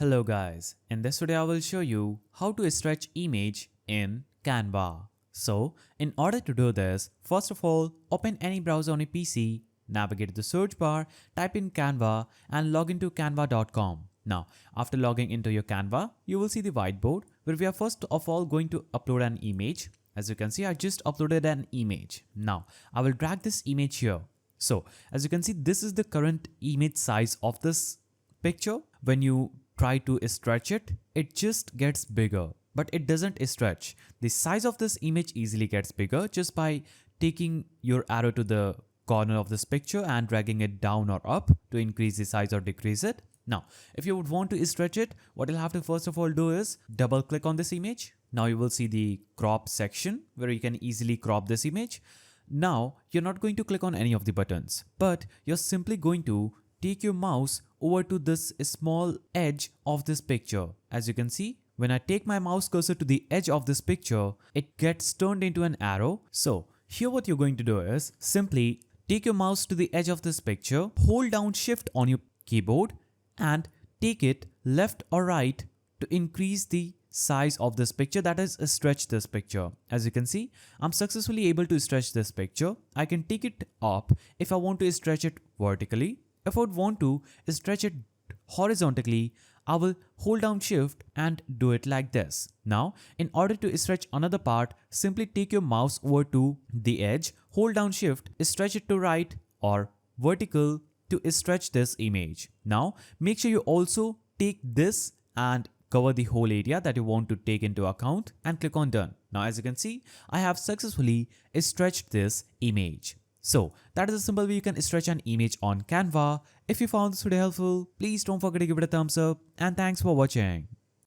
Hello guys, in this video I will show you how to stretch image in Canva. So in order to do this, first of all open any browser on your PC, navigate to the search bar, type in Canva and log into canva.com. Now after logging into your Canva, you will see the whiteboard where we are first of all going to upload an image. As you can see, I just uploaded an image. Now I will drag this image here. So as you can see, this is the current image size of this picture. When you try to stretch it, it just gets bigger, but it doesn't stretch. The size of this image easily gets bigger just by taking your arrow to the corner of this picture and dragging it down or up to increase the size or decrease it. Now, if you would want to stretch it, what you'll have to first of all do is double click on this image. Now you will see the crop section where you can easily crop this image. Now, you're not going to click on any of the buttons, but you're simply going to take your mouse over to this small edge of this picture. As you can see, when I take my mouse cursor to the edge of this picture, it gets turned into an arrow. So here what you're going to do is simply take your mouse to the edge of this picture, hold down shift on your keyboard and take it left or right to increase the size of this picture, that is stretch this picture. As you can see, I'm successfully able to stretch this picture. I can take it up if I want to stretch it vertically. If I would want to stretch it horizontally, I will hold down shift and do it like this. Now, in order to stretch another part, simply take your mouse over to the edge, hold down shift, stretch it to right or vertical to stretch this image. Now, make sure you also take this and cover the whole area that you want to take into account and click on done. Now, as you can see, I have successfully stretched this image. So that is a simple way you can stretch an image on Canva. If you found this video helpful, please don't forget to give it a thumbs up and thanks for watching.